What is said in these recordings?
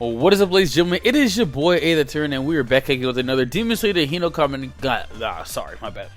What is up, ladies and gentlemen? It is your boy AyeThatsAaron, and we are back again with another Demon Slayer HInokami. Sorry, my bad.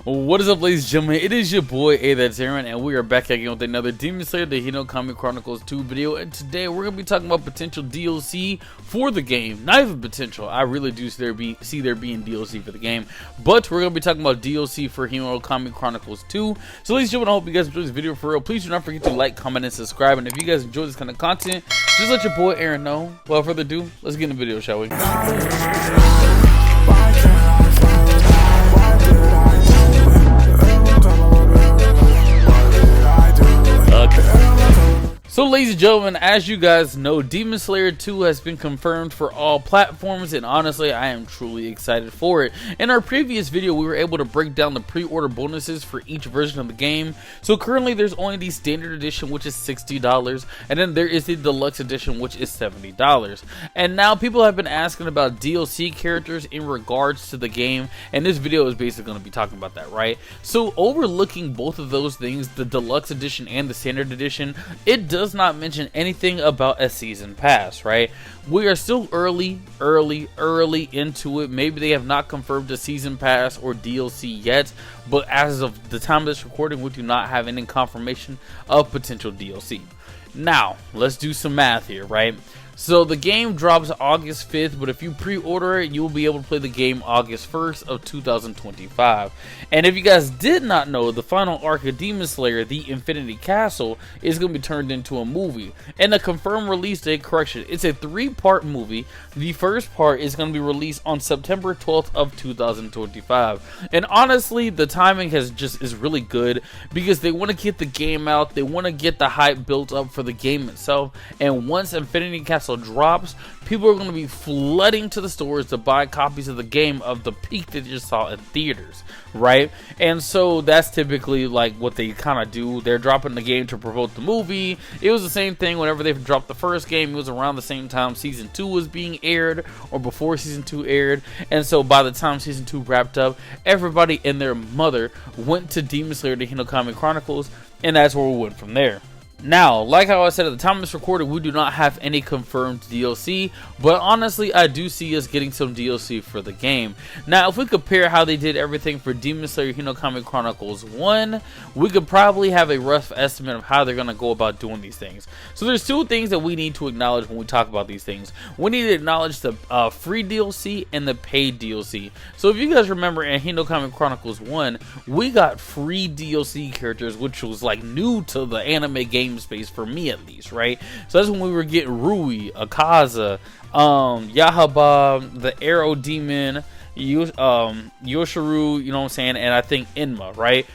What is up, ladies and gentlemen? It is your boy AyeThatsAaron, and we are back again with another Demon Slayer HInokami Chronicles 2 video. And today we're gonna be talking about potential DLC for the game. Not even potential. I really do see there being DLC for the game, but we're gonna be talking about DLC for HInokami Chronicles 2. So, ladies and gentlemen, I hope you guys enjoyed this video for real. Please do not forget to like, comment, and subscribe. And if you guys enjoy this kind of content, just let your boy Aaron know. Without further ado, let's get in the video, shall we? So, ladies and gentlemen, as you guys know, Demon Slayer 2 has been confirmed for all platforms, and honestly, I am truly excited for it. In our previous video, we were able to break down the pre-order bonuses for each version of the game. So currently, there's only the standard edition, which is $60, and then there is the deluxe edition, which is $70. And now people have been asking about DLC characters in regards to the game, and this video is basically going to be talking about that, right? So overlooking both of those things, the deluxe edition and the standard edition, it does not mention anything about a season pass, right? We are still early into it. Maybe they have not confirmed a season pass or DLC yet, but as of the time of this recording, we do not have any confirmation of potential DLC. Now, let's do some math here, right? So the game drops August 5th, but if you pre-order it, you will be able to play the game August 1st of 2025. And if you guys did not know, the final arc of Demon Slayer, the Infinity Castle, is going to be turned into a movie. And the confirmed release date, correction, it's a 3-part movie. The first part is going to be released on September 12th of 2025. And honestly, the timing is really good because they want to get the game out, they want to get the hype built up for the game itself. And once Infinity Castle drops, people are going to be flooding to the stores to buy copies of the game of the peak that you saw in theaters, right? And so that's typically like what they kind of do. They're dropping the game to promote the movie. It was the same thing whenever they dropped the first game. It was around the same time season 2 was being aired, or before season 2 aired. And so by the time season 2 wrapped up, everybody and their mother went to Demon Slayer HInokami Chronicles, and that's where we went from there. Now, like how I said at the time of this recording, we do not have any confirmed DLC, but honestly, I do see us getting some DLC for the game. Now, if we compare how they did everything for Demon Slayer HInokami Chronicles 1, we could probably have a rough estimate of how they're going to go about doing these things. So there's two things that we need to acknowledge when we talk about these things. We need to acknowledge the free DLC and the paid DLC. So if you guys remember in HInokami Chronicles 1, we got free DLC characters, which was like new to the anime game space for me at least, right? So that's when we were getting Rui, Akaza, Yaiba, the Arrow Demon, Yoshiru, you know what I'm saying, and I think Enma, right?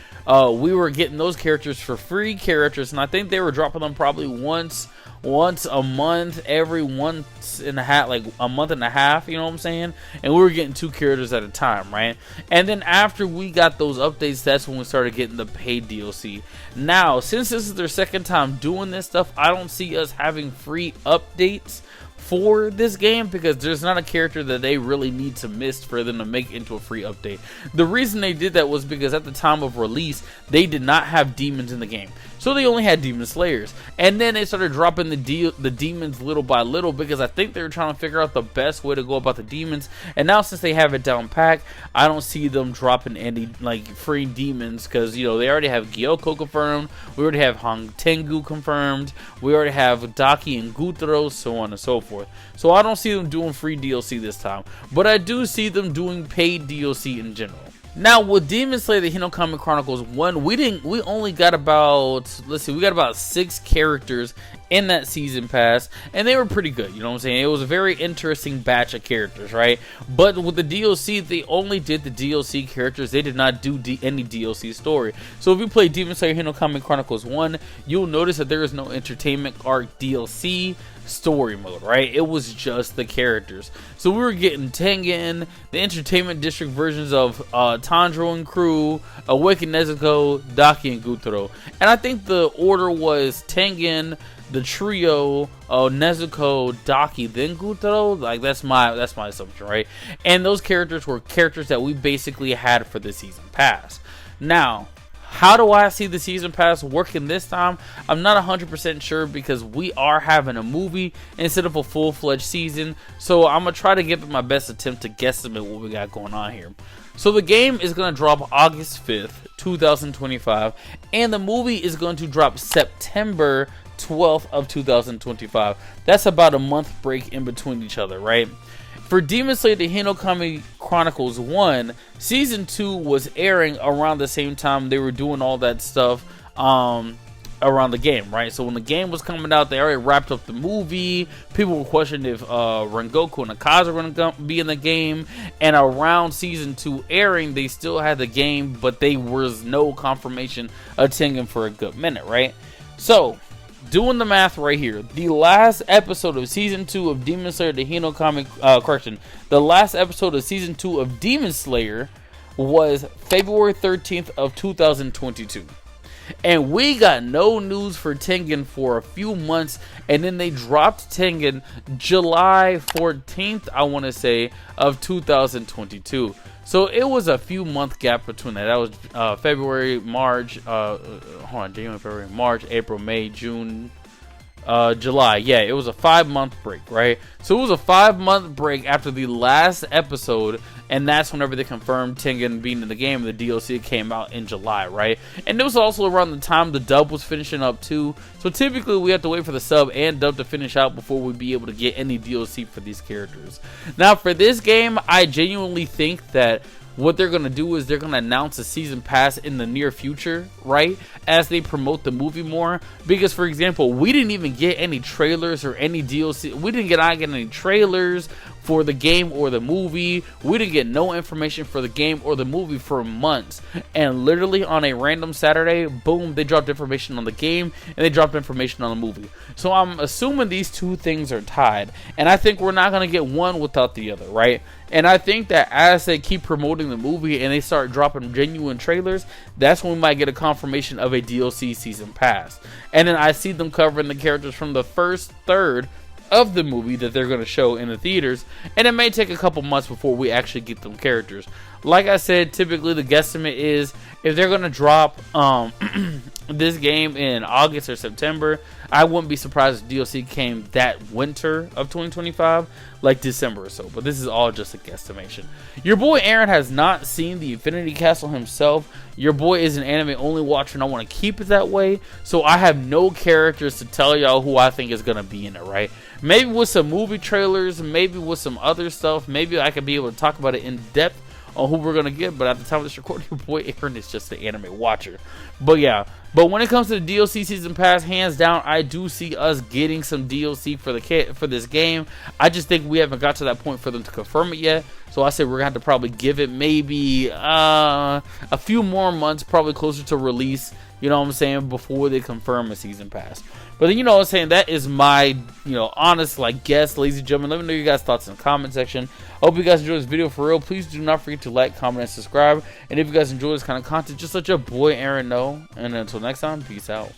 We were getting those characters for free characters, and I think they were dropping them probably once a month, every once and a half, like a month and a half, you know what I'm saying? And we were getting 2 characters at a time, right? And then after we got those updates, that's when we started getting the paid DLC. Now, since this is their second time doing this stuff, I don't see us having free updates for this game because there's not a character that they really need to miss for them to make into a free update. The reason they did that was because at the time of release, they did not have demons in the game. So they only had demon slayers, and then they started dropping the demons little by little because I think they were trying to figure out the best way to go about the demons. And now since they have it down pat, I don't see them dropping any like free demons because, you know, they already have Gyokko confirmed, we already have Tengu confirmed, we already have Daki and Gutaro, so on and so forth. So I don't see them doing free DLC this time, but I do see them doing paid DLC in general. Now, with Demon Slayer HInokami Chronicles 1, we only got about, we got about 6 characters in that season pass, and they were pretty good, you know what I'm saying? It was a very interesting batch of characters, right? But with the DLC, they only did the DLC characters. They did not do any DLC story. So if you play Demon Slayer HInokami Chronicles 1, you'll notice that there is no entertainment arc DLC story mode, right? It was just the characters. So we were getting Tengen, the entertainment district versions of Tanjiro and crew, Awakened Nezuko, Daki, and Gutaro. And I think the order was Tengen, the trio, Nezuko, Daki, then Gutaro. Like that's my assumption, right? And those characters were characters that we basically had for the season pass. Now, How do I see the season pass working this time? I'm not 100% sure because we are having a movie instead of a full-fledged season. So I'm going to try to give it my best attempt to guesstimate what we got going on here. So the game is going to drop August 5th, 2025. And the movie is going to drop September 12th of 2025. That's about a month break in between each other, right? For Demon Slayer The HInokami Chronicles 1, Season 2 was airing around the same time they were doing all that stuff around the game, right? So when the game was coming out, they already wrapped up the movie. People were questioning if Rengoku and Akaza were going to be in the game. And around Season 2 airing, they still had the game, but there was no confirmation of Tengen for a good minute, right? So doing the math right here, the last episode of Season 2 of Demon Slayer The HInokami, the last episode of Season 2 of Demon Slayer was February 13th of 2022. And we got no news for Tengen for a few months, and then they dropped Tengen July 14th, I want to say, of 2022. So it was a few month gap between that. That was February, March, January, February, March, April, May, June, July. Yeah, it was a 5-month break, right? So it was a 5-month break after the last episode, and that's whenever they confirmed Tengen being in the game. The DLC came out in July, right? And it was also around the time the dub was finishing up too. So typically we have to wait for the sub and dub to finish out before we be able to get any DLC for these characters. Now for this game, I genuinely think that what they're going to do is they're going to announce a season pass in the near future, right? As they promote the movie more. Because, for example, we didn't even get any trailers or any DLC. We didn't get any trailers for the game or the movie. We didn't get no information for the game or the movie for months. And literally on a random Saturday, boom, they dropped information on the game and they dropped information on the movie. So I'm assuming these two things are tied. And I think we're not going to get one without the other, right? And I think that as they keep promoting the movie and they start dropping genuine trailers, that's when we might get a confirmation of a DLC season pass. And then I see them covering the characters from the first third of the movie that they're going to show in the theaters, and it may take a couple months before we actually get them characters. Like I said, typically the guesstimate is if they're going to drop this game in August or September, I wouldn't be surprised if DLC came that winter of 2025, like December or so. But this is all just a guesstimation. Your boy Aaron has not seen the Infinity Castle himself. Your boy is an anime only watcher, and I want to keep it that way. So I have no characters to tell y'all who I think is going to be in it, right? Maybe with some movie trailers, maybe with some other stuff. Maybe I could be able to talk about it in depth on who we're going to get, but at the time of this recording, your boy Aaron is just an anime watcher. But yeah, but when it comes to the DLC season pass, hands down, I do see us getting some DLC for this game. I just think we haven't got to that point for them to confirm it yet. So I say we're going to have to probably give it maybe a few more months, probably closer to release, you know what I'm saying, before they confirm a season pass. But you know what I'm saying, that is my, honest, guess, ladies and gentlemen. Let me know your guys' thoughts in the comment section. I hope you guys enjoyed this video for real. Please do not forget to like, comment, and subscribe. And if you guys enjoy this kind of content, just let your boy Aaron know. And until next time, peace out.